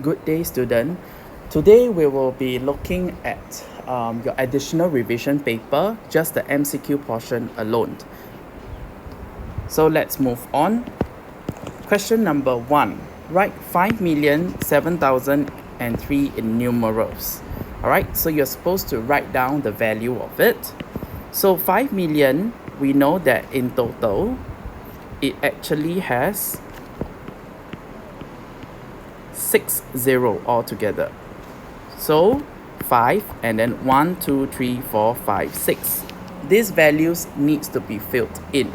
Good day, student. Today we will be looking at your additional revision paper, just the MCQ portion alone. So let's move on. Question number 1. Write 5,007,003 in numerals. Alright, so you're supposed to write down the value of it. So 5 million, we know that in total, it actually has 6 0 altogether. So 5 and then 1, 2, 3, 4, 5, 6. These values needs to be filled in.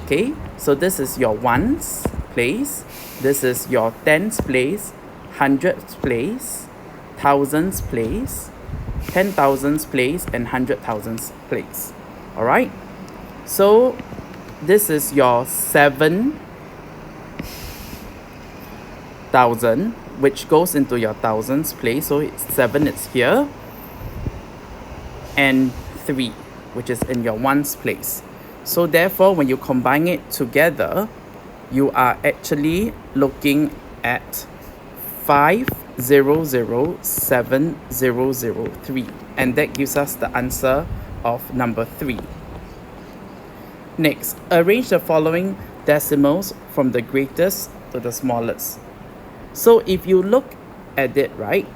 Okay, so this is your ones place, this is your tens place, hundreds place, thousands place, 10,000s place, and 100,000s place. Alright, so this is your 7,000, which goes into your thousands place, so it's 7 is here, and 3, which is in your ones place. So therefore, when you combine it together, you are actually looking at 5,007,003, and that gives us the answer of number 3. Next, arrange the following decimals from the greatest to the smallest. So if you look at it, right,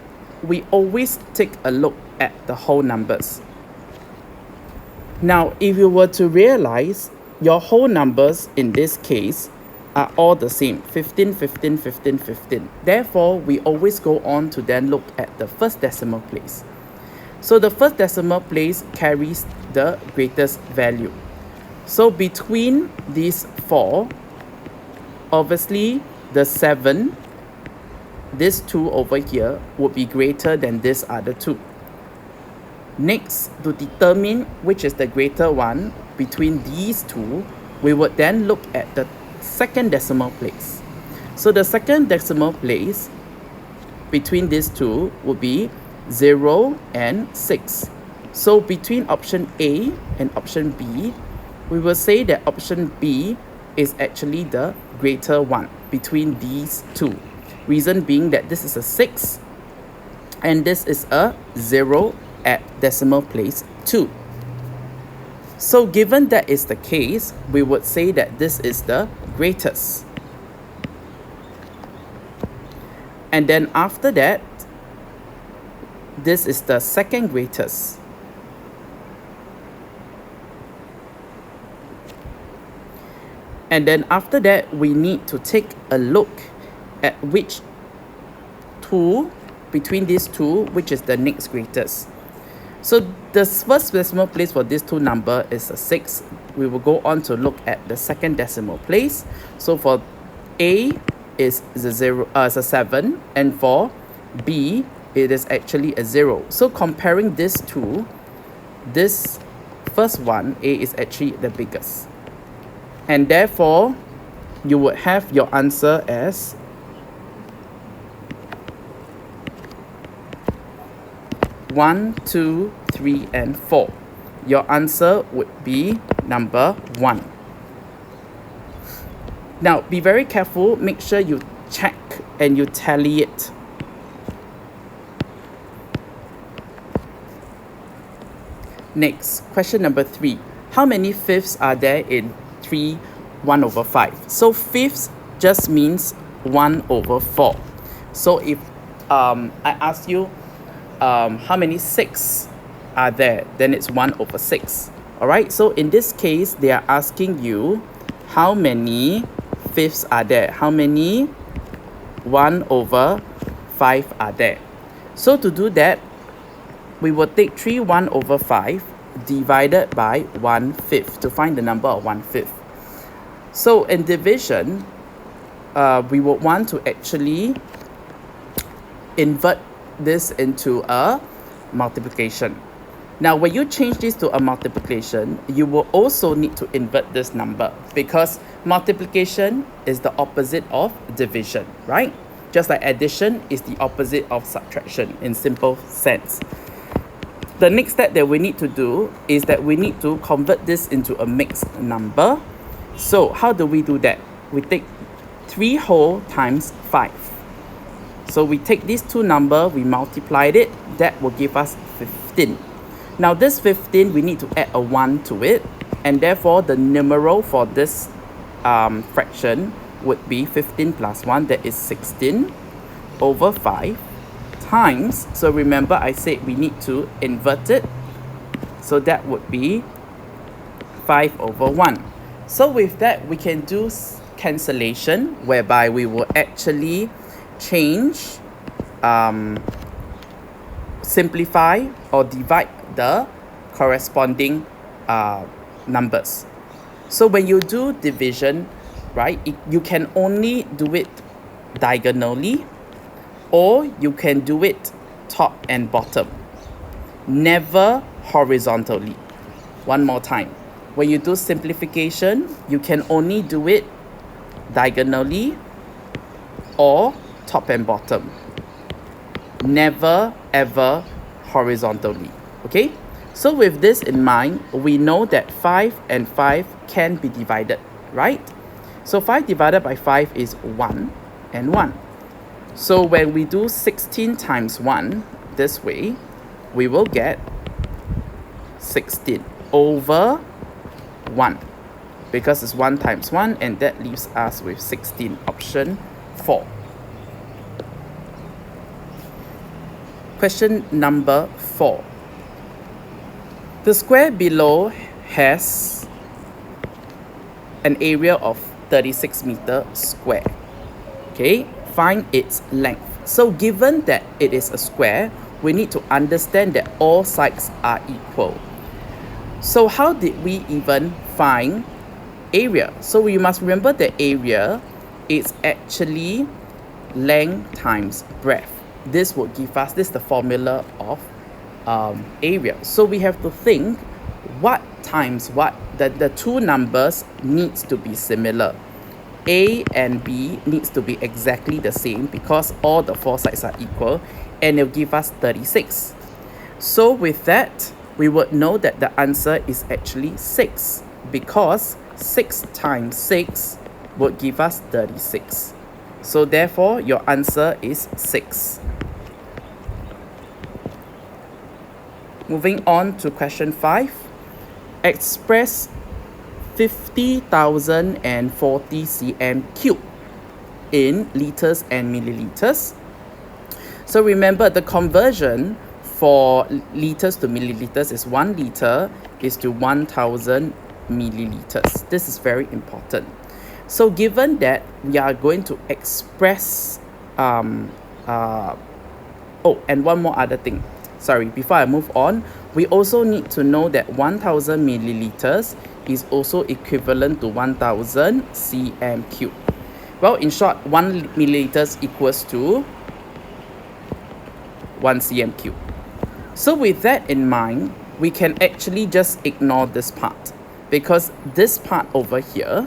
we always take a look at the whole numbers. Now, if you were to realize your whole numbers in this case are all the same, 15, 15, 15, 15. Therefore, we always go on to then look at the first decimal place. So the first decimal place carries the greatest value. So between these 4, obviously the 7, this 2 over here would be greater than this other 2. Next, to determine which is the greater one between these two, we would then look at the second decimal place. So the second decimal place between these two would be 0 and 6. So between option A and option B, we will say that option B is actually the greater one between these two. Reason being that this is a 6 and this is a 0 at decimal place 2. So given that is the case, we would say that this is the greatest. And then after that, this is the second greatest. And then after that, we need to take a look at which two, between these two, which is the next greatest. So the first decimal place for these two number is a 6. We will go on to look at the second decimal place. So for A is a 7, and for B it is actually a 0. So comparing these two, this first one, A, is actually the biggest. And therefore, you would have your answer as 1, 2, 3, and 4. Your answer would be number 1. Now, be very careful. Make sure you check and you tally it. Next, question number 3. How many fifths are there in 3, 1 over 5? So fifths just means 1 over 4. So if I ask you, how many 6 are there, then it's 1 over 6. Alright, so in this case, they are asking you how many fifths are there, how many 1 over 5 are there. So to do that, we will take 3 1 over 5 divided by 1/5 to find the number of 1/5. So in division, we would want to actually invert this into a multiplication. Now when you change this to a multiplication, you will also need to invert this number, because multiplication is the opposite of division, right? Just like addition is the opposite of subtraction in simple sense. The next step that we need to do is that we need to convert this into a mixed number. So how do we do that? We take 3 whole times 5. So we take these two numbers, we multiplied it, that will give us 15. Now this 15, we need to add a 1 to it, and therefore the numeral for this fraction would be 15 plus 1, that is 16 over 5 times, so remember I said we need to invert it, so that would be 5 over 1. So with that, we can do cancellation, whereby we will actually change, simplify or divide the corresponding numbers. So when you do division, right, you can only do it diagonally, or you can do it top and bottom, never horizontally. One more time. When you do simplification, you can only do it diagonally or top and bottom, never ever horizontally. Okay, so with this in mind, we know that 5 and 5 can be divided, right? So 5 divided by 5 is 1 and 1. So when we do 16 times 1 this way, we will get 16 over 1, because it's 1 times 1, and that leaves us with 16, option 4. Question number 4. The square below has an area of 36 meter square. Okay, find its length. So given that it is a square, we need to understand that all sides are equal. So how did we even find area? So you must remember the area is actually length times breadth. This will give us, this is the formula of area. So we have to think what times what, the two numbers needs to be similar. A and B needs to be exactly the same because all the four sides are equal, and it'll give us 36. So with that, we would know that the answer is actually 6, because 6 times 6 would give us 36. So therefore, your answer is 6. Moving on to question 5. Express 50,040 cm cubed in liters and milliliters. So remember, the conversion for liters to milliliters is 1 liter is to 1,000 milliliters. This is very important. So given that we are going to express, oh, and one more other thing. Sorry, before I move on, we also need to know that 1,000 milliliters is also equivalent to 1,000 cm cubed. Well, in short, 1 milliliters equals to 1 cm cubed. So with that in mind, we can actually just ignore this part, because this part over here,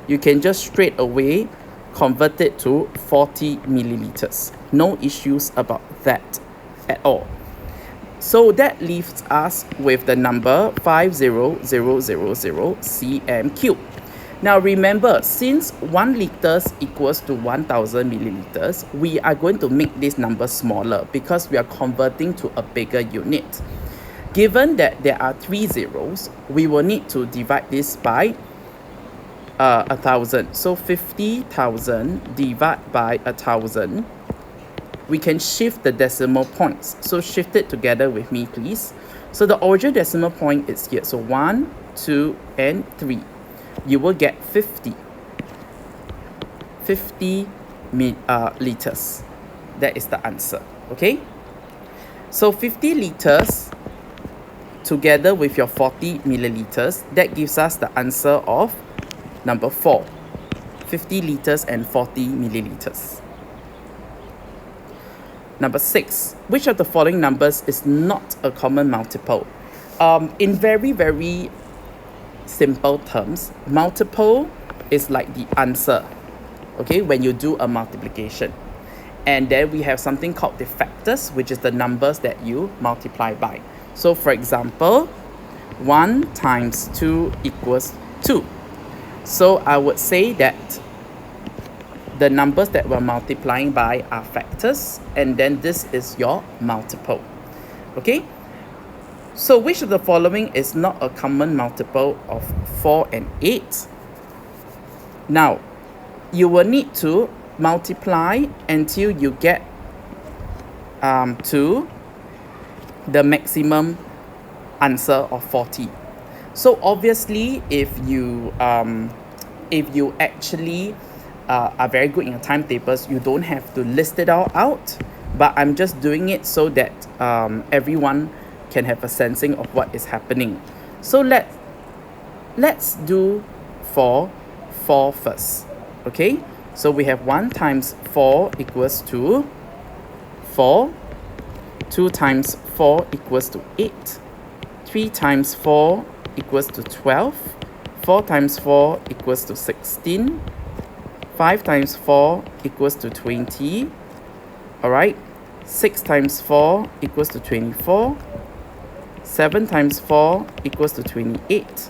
you can just straight away convert it to 40 milliliters. No issues about that at all. So that leaves us with the number 50,000 cm cubed. Now remember, since 1 liter equals to 1,000 milliliters, we are going to make this number smaller because we are converting to a bigger unit. Given that there are 3 zeros, we will need to divide this by 1,000. So 50,000 divided by 1,000. We can shift the decimal points. So shift it together with me, please. So the original decimal point is here. So 1, 2, and 3. You will get 50 liters. That is the answer. Okay? So 50 liters together with your 40 milliliters, that gives us the answer of number 4. 50 liters and 40 milliliters. Number 6. Which of the following numbers is not a common multiple? In very, very simple terms, multiple is like the answer, okay, when you do a multiplication. And then we have something called the factors, which is the numbers that you multiply by. So for example, 1 times 2 equals 2. So I would say that the numbers that we're multiplying by are factors, and then this is your multiple. Okay? So which of the following is not a common multiple of 4 and 8? Now, you will need to multiply until you get to the maximum answer of 40. So obviously, if you actually are very good in your timetables, you don't have to list it all out. But I'm just doing it so that everyone can have a sensing of what is happening. So let's do for 4 first. Okay, so we have 1 times 4 equals to 4, 2 times 4 equals to 8, 3 times 4 equals to 12, 4 times 4 equals to 16, 5 times 4 equals to 20, alright, 6 times 4 equals to 24, 7 times 4 equals to 28,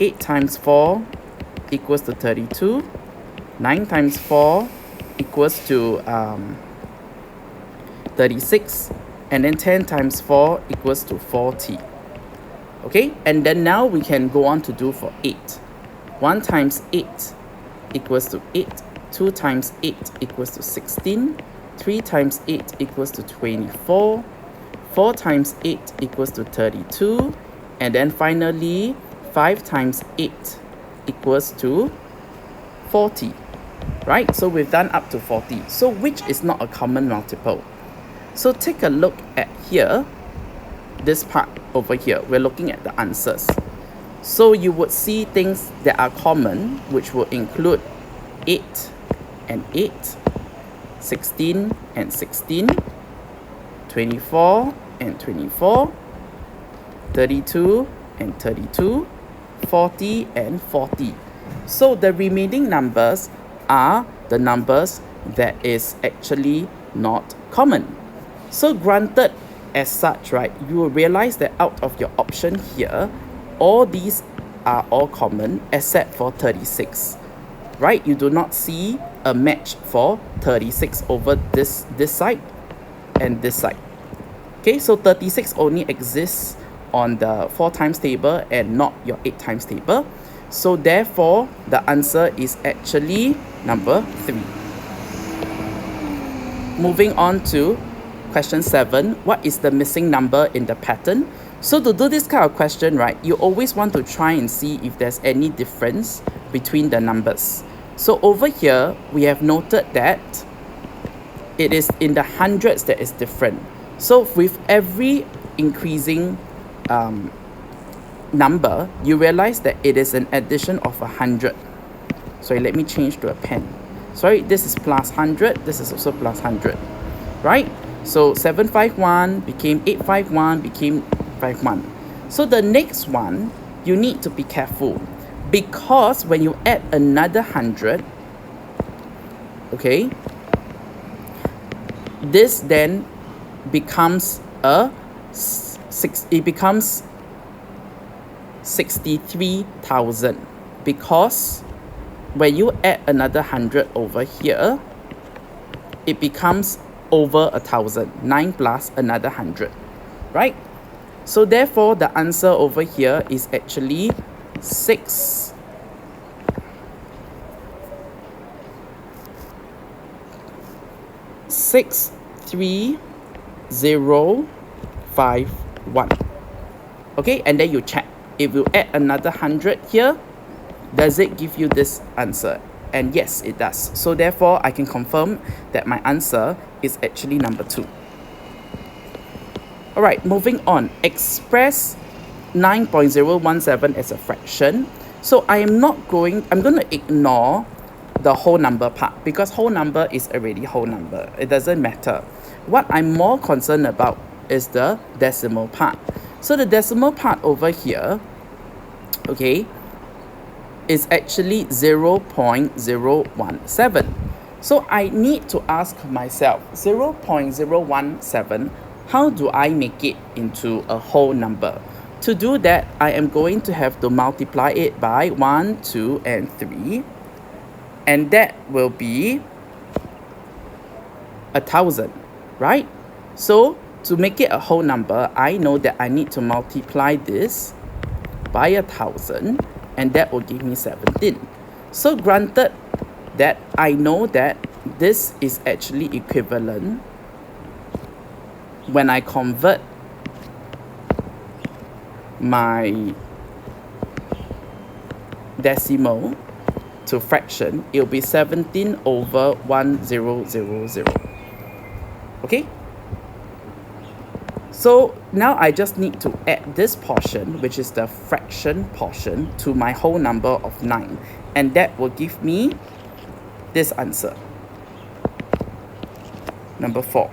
8 times 4 equals to 32, 9 times 4 equals to 36, and then 10 times 4 equals to 40. Okay, and then now we can go on to do for 8. 1 times 8 equals to 8, 2 times 8 equals to 16, 3 times 8 equals to 24, 4 times 8 equals to 32, and then finally 5 times 8 equals to 40. Right, so we've done up to 40. So which is not a common multiple? So take a look at here, this part over here. We're looking at the answers. So you would see things that are common, which will include 8 and 8, 16 and 16, 24 and 24, 32 and 32, 40 and 40. So the remaining numbers are the numbers that is actually not common. So granted as such, right, you will realize that out of your option here, all these are all common except for 36. Right? You do not see a match for 36 over this side and this side. Okay, so 36 only exists on the 4 times table and not your 8 times table. So therefore, the answer is actually number 3. Moving on to question 7. What is the missing number in the pattern? So to do this kind of question, right, you always want to try and see if there's any difference between the numbers. So over here, we have noted that it is in the hundreds that is different. So with every increasing number, you realize that it is an addition of 100. Sorry, let me change to a pen. Sorry, this is plus 100. This is also plus 100. Right? So 751 became 851 became 51. So the next one, you need to be careful, because when you add another 100, okay, this then becomes it becomes 63,000, because when you add another 100 over here, it becomes over 1,000. 9 plus another 100, right? So therefore, the answer over here is actually 63051. Okay, and then you check. If you add another 100 here, does it give you this answer? And yes, it does. So therefore, I can confirm that my answer is actually number 2. Alright, moving on. Express 9.017 as a fraction. So I'm going to ignore the whole number part, because whole number is already whole number. It doesn't matter. What I'm more concerned about is the decimal part. So the decimal part over here, okay, is actually 0.017. So I need to ask myself, 0.017, how do I make it into a whole number? To do that, I am going to have to multiply it by 1, 2, and 3. and that will be 1,000, right? So to make it a whole number, I know that I need to multiply this by 1,000, and that will give me 17. So granted that I know that this is actually equivalent when I convert my decimal to fraction, it will be 17/1000. Okay? So now I just need to add this portion, which is the fraction portion, to my whole number of 9. And that will give me this answer. Number 4.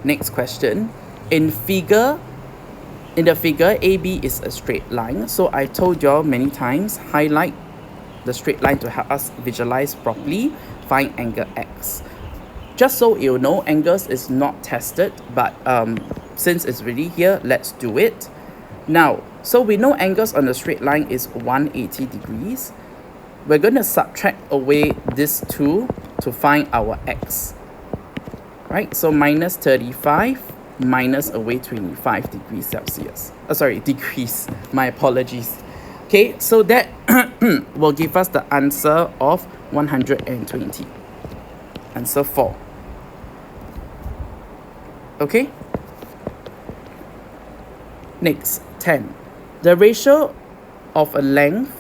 Next question. In the figure, AB is a straight line. So I told y'all many times, highlight the straight line to help us visualize properly, find angle X. Just so you know, angles is not tested, but since it's really here, let's do it. Now, so we know angles on the straight line is 180 degrees. We're going to subtract away this 2 to find our X. Right, so minus 35 minus away 25 degrees Celsius. Degrees. My apologies. Okay, so that will give us the answer of 120. Answer 4. Okay. Next, 10. The ratio of a length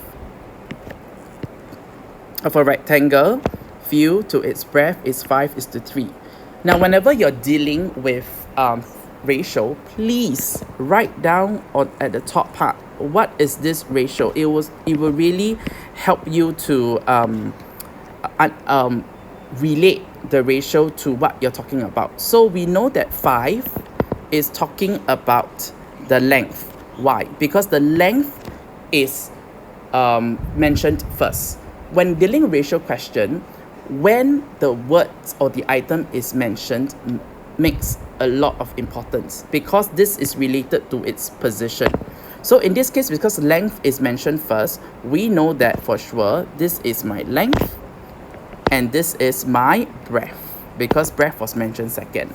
of a rectangle view to its breadth is 5:3. Now, whenever you're dealing with ratio, please write down at the top part, what is this ratio? It will really help you to relate the ratio to what you're talking about. So we know that 5 is talking about the length. Why? Because the length is mentioned first. When dealing ratio question, when the words or the item is mentioned makes a lot of importance, because this is related to its position. So in this case, because length is mentioned first, we know that for sure this is my length and this is my breadth, because breadth was mentioned second.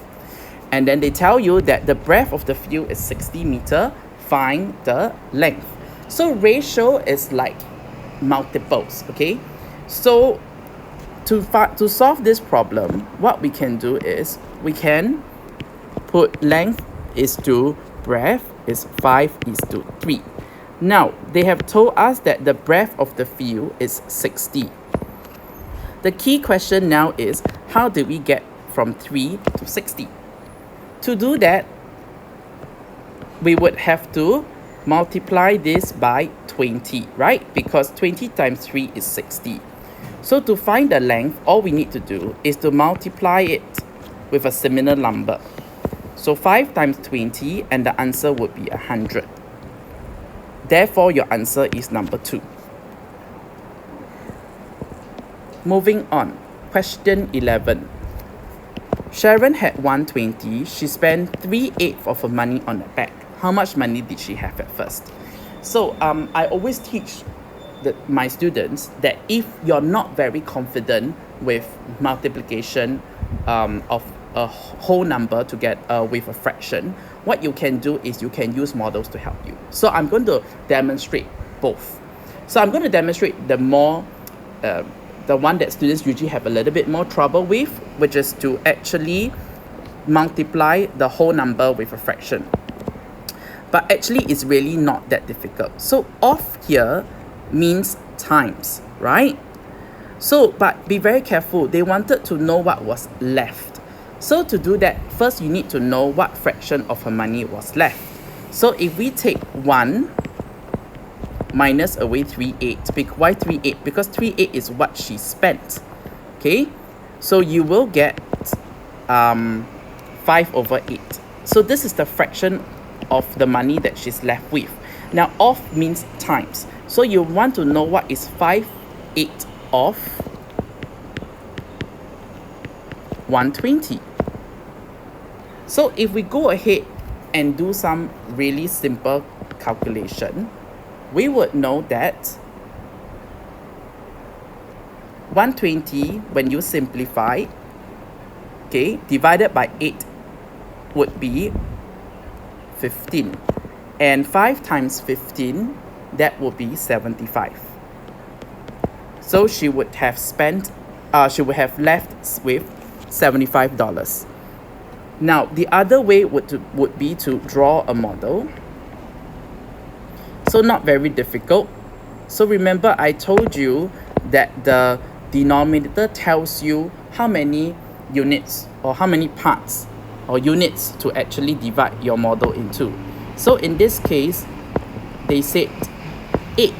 And then they tell you that the breadth of the field is 60 meter, find the length. So ratio is like multiples, okay? So to solve this problem, what we can do is we can put length is to breadth is 5:3. Now, they have told us that the breadth of the field is 60. The key question now is, how do we get from 3 to 60? To do that, we would have to multiply this by 20, right? Because 20 times 3 is 60. So to find the length, all we need to do is to multiply it with a similar number. So 5 times 20, and the answer would be 100. Therefore, your answer is number 2. Moving on, question 11. Sharon had 120. She spent 3/8 of her money on a bag. How much money did she have at first? So I always teach my students that if you're not very confident with multiplication of a whole number to get with a fraction, what you can do is you can use models to help you. So I'm going to demonstrate both. So I'm going to demonstrate the one that students usually have a little bit more trouble with, which is to actually multiply the whole number with a fraction. But actually, it's really not that difficult. So off here means times, right? So, but be very careful. They wanted to know what was left. So to do that, first you need to know what fraction of her money was left. So if we take 1 minus away 3/8, why 3/8? Because 3/8 is what she spent. Okay, so you will get 5/8. So this is the fraction of the money that she's left with. Now off means times. So you want to know what is 5/8 of 120. So if we go ahead and do some really simple calculation, we would know that 120, when you simplify, okay, divided by 8 would be 15. And 5 times 15, that would be 75. So she would have left with $75. Now, the other way would be to draw a model. So not very difficult. So remember, I told you that the denominator tells you how many units or how many parts or units to actually divide your model into. So in this case, they said 8,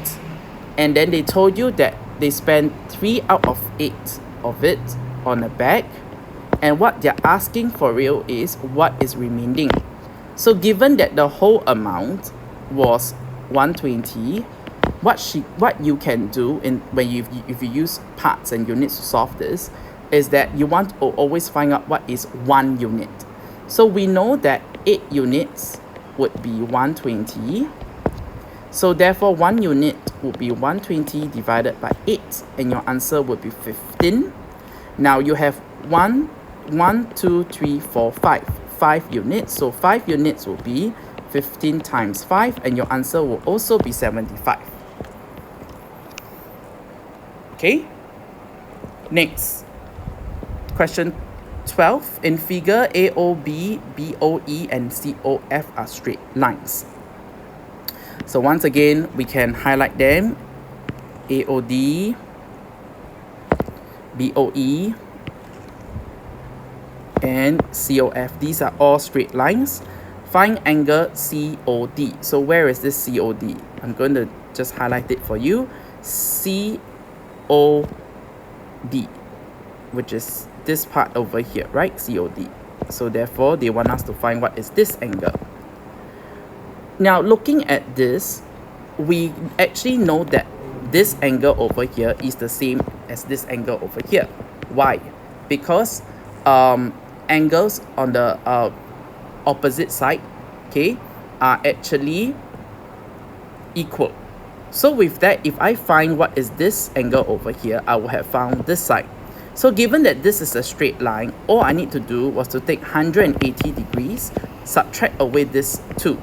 and then they told you that they spent 3 out of 8 of it on the back, and what they're asking for real is what is remaining. So given that the whole amount was 120, what you can do if you use parts and units to solve this is that you want to always find out what is 1 unit. So we know that 8 units would be 120. So therefore 1 unit would be 120 divided by 8, and your answer would be 15. Now you have 1, 2, 3, 4, 5 units. So 5 units will be 15 times 5, and your answer will also be 75. Okay? Next, question 12. In figure, AOB, BOE, and COF are straight lines. So once again, we can highlight them. AOD, BOE, and COF. These are all straight lines. Find angle COD. So where is this COD? I'm going to just highlight it for you. COD, which is this part over here, right? COD. So therefore, they want us to find what is this angle. Now, looking at this, we actually know that this angle over here is the same as this angle over here. Why? Because angles on the opposite side, okay, are actually equal. So with that, if I find what is this angle over here, I will have found this side. So given that this is a straight line, all I need to do was to take 180 degrees, subtract away this 2.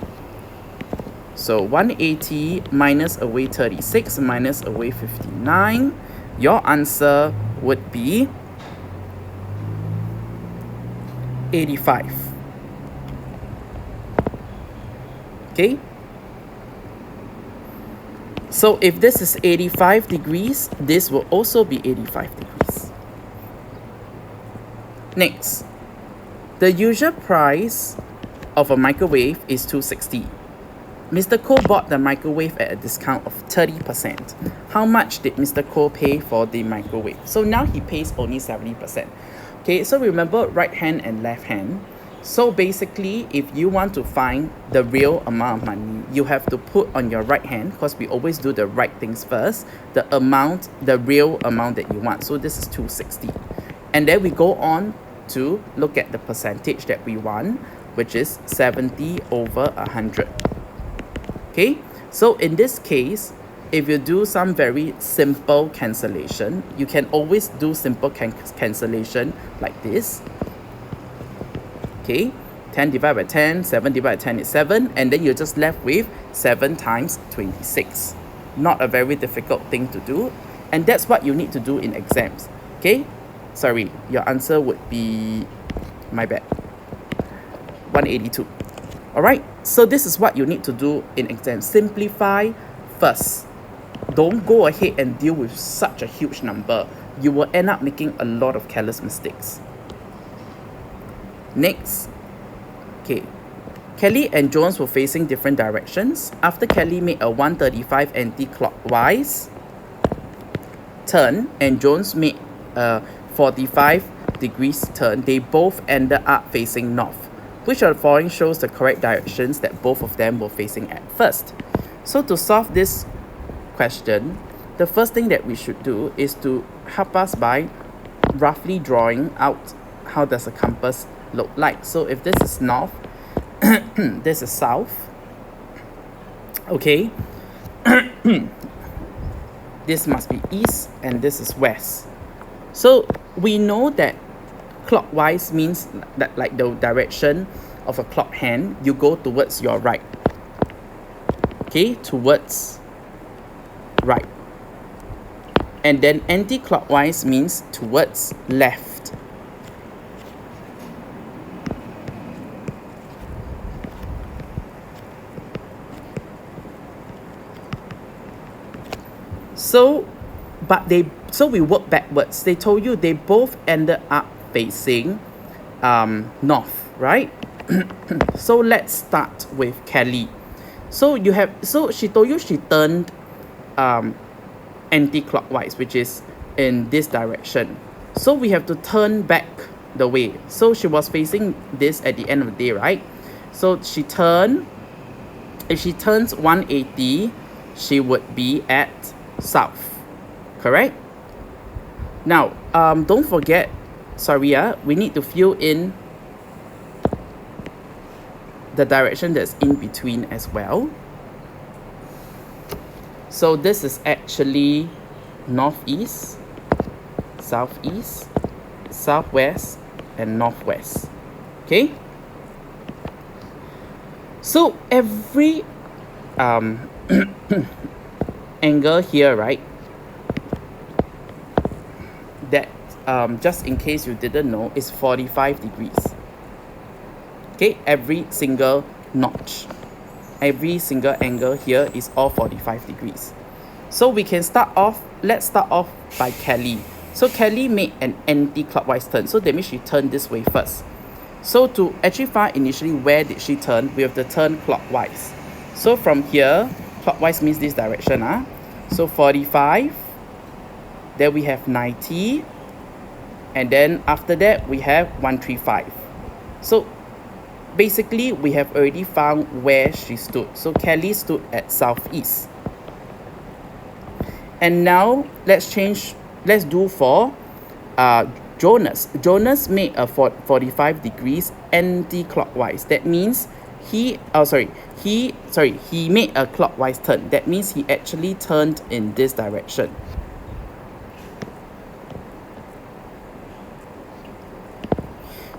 So 180 minus away 36 minus away 59. Your answer would be 85. Okay? So if this is 85 degrees, this will also be 85 degrees. Next, the usual price of a microwave is $260. Mr. Koh bought the microwave at a discount of 30%. How much did Mr. Koh pay for the microwave? So now he pays only 70%. Okay, so remember right hand and left hand. So basically, if you want to find the real amount of money, you have to put on your right hand, because we always do the right things first, the real amount that you want. So this is 260. And then we go on to look at the percentage that we want, which is 70 over 100. Okay, so in this case, if you do some very simple cancellation, you can always do simple cancellation like this. Okay, 10 divided by 10, 7 divided by 10 is 7, and then you're just left with 7 times 26. Not a very difficult thing to do, and that's what you need to do in exams. Okay, sorry, your answer would be, my bad, 182. Alright, so this is what you need to do in exams. Simplify first. Don't go ahead and deal with such a huge number. You will end up making a lot of careless mistakes. Next, okay, Kelly and Jones were facing different directions. After Kelly made a 135 anti-clockwise turn and Jones made a 45 degrees turn, they both ended up facing north. Which of the following shows the correct directions that both of them were facing at first? So to solve this question, the first thing that we should do is to help us by roughly drawing out how does a compass look like. So if this is north, this is south. Okay. This must be east and this is west. So we know that clockwise means that like the direction of a clock hand, you go towards your right. Okay, towards right. And then anti-clockwise means towards left. So we work backwards. They told you they both ended up facing north, right? So let's start with Kelly. So she told you she turned anti-clockwise, which is in this direction. So we have to turn back the way. So she was facing this at the end of the day, right? So if she turns 180, she would be at south, correct? Now, don't forget, we need to fill in the direction that's in between as well. So this is actually northeast, southeast, southwest, and northwest. Okay? So every angle here, right? That just in case you didn't know, is 45 degrees. Okay, every single notch, every single angle here is all 45 degrees. So we can let's start off by Kelly. So Kelly made an anti-clockwise turn. So that means she turned this way first. So to actually find initially where did she turn, we have to turn clockwise. So from here, clockwise means this direction. So 45, then we have 90, and then after that we have 135. So basically we have already found where she stood. So Kelly stood at southeast. And now let's do for Jonas. Jonas made a 45 degrees anti-clockwise. That means he made a clockwise turn. That means he actually turned in this direction.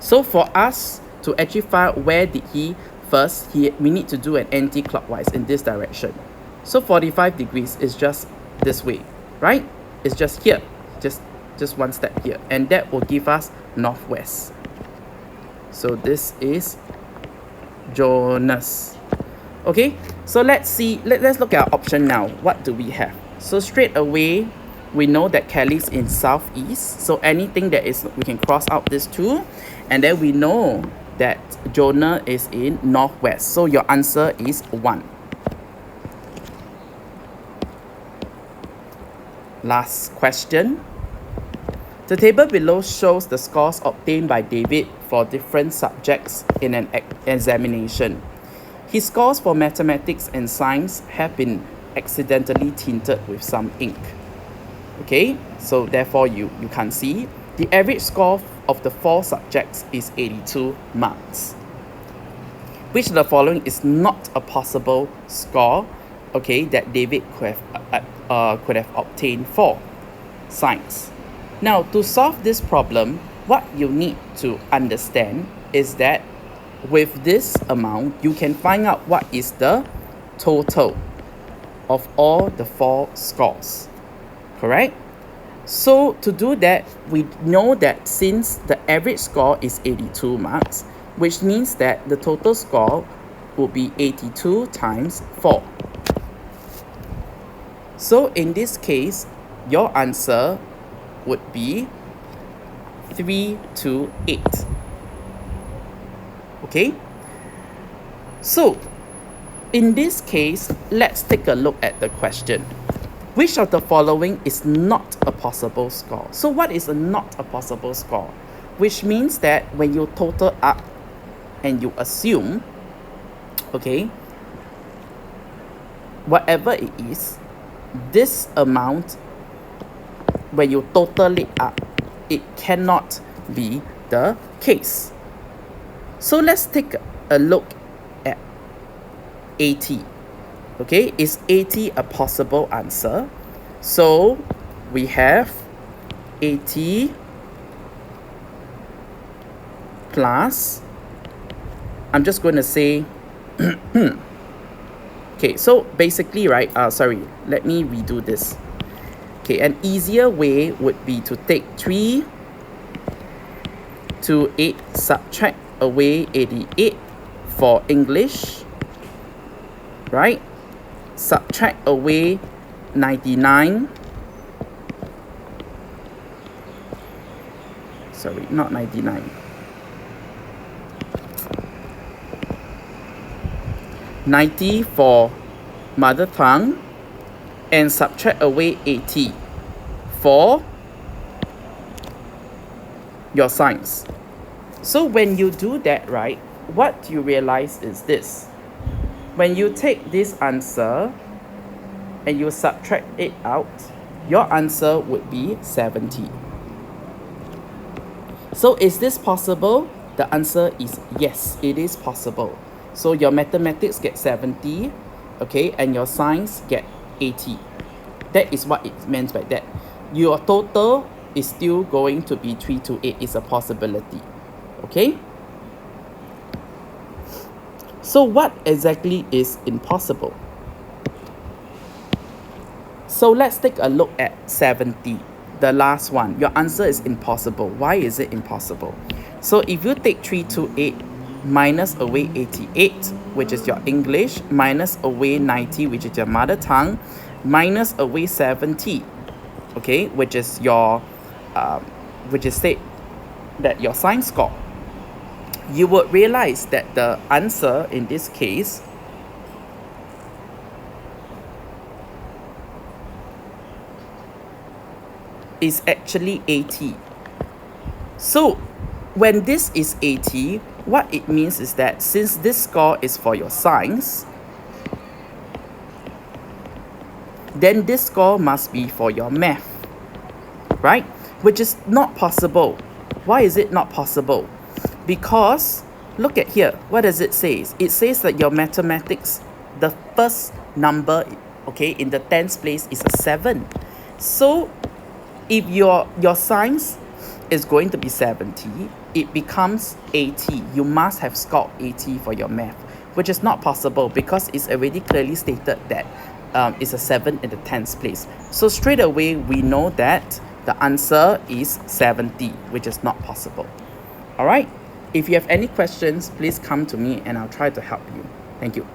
So for us to actually find out where did we need to do an anti-clockwise in this direction. So 45 degrees is just this way, right? It's just here, just one step here, and that will give us northwest. So this is Jonas. Okay, so let's look at our option now. What do we have? So straight away we know that Kelly's in southeast, so anything that is, we can cross out this two, and then we know that Jonah is in northwest. So your answer is 1. Last question. The table below shows the scores obtained by David for different subjects in an examination. His scores for mathematics and science have been accidentally tinted with some ink. Okay, so therefore you can't see. The average score of the 4 subjects is 82 marks. Which of the following is not a possible score, okay, that David could have obtained for science? Now, to solve this problem, what you need to understand is that with this amount, you can find out what is the total of all the 4 scores, correct? So to do that, we know that since the average score is 82 marks, which means that the total score will be 82 times 4. So in this case, your answer would be 328. Okay? So, in this case, let's take a look at the question. Which of the following is not a possible score? So what is a not a possible score? Which means that when you total up and you assume, okay, whatever it is, this amount, when you total it up, it cannot be the case. So let's take a look at 80. Okay, is 80 a possible answer? So we have 80 plus, I'm just going to say, okay, so basically, right, sorry, let me redo this. Okay, an easier way would be to take 3 to 8, subtract away 88 for English, right? Subtract away 99. Sorry, not 99. 90 for mother tongue, and subtract away 80 for your science. So when you do that, right, what you realize is this. When you take this answer and you subtract it out, your answer would be 70. So is this possible? The answer is yes, it is possible. So your mathematics get 70, okay, and your science get 80. That is what it meant by that. Your total is still going to be 3 to 8 is a possibility, okay? So what exactly is impossible? So let's take a look at 70, the last one. Your answer is impossible. Why is it impossible? So if you take 3 to 8, minus away 88, which is your English, minus away 90, which is your mother tongue, minus away 70, okay, which is your, which is say that your science score, you would realize that the answer in this case is actually 80. So when this is 80, what it means is that since this score is for your science, then this score must be for your math, right? Which is not possible. Why is it not possible? Because look at here, what does it say? It says that your mathematics, the first number, okay, in the 10th place is a 7. So if your science is going to be 70, it becomes 80. You must have scored 80 for your math, which is not possible because it's already clearly stated that it's a 7 in the 10th place. So straight away, we know that the answer is 70, which is not possible. All right? If you have any questions, please come to me and I'll try to help you. Thank you.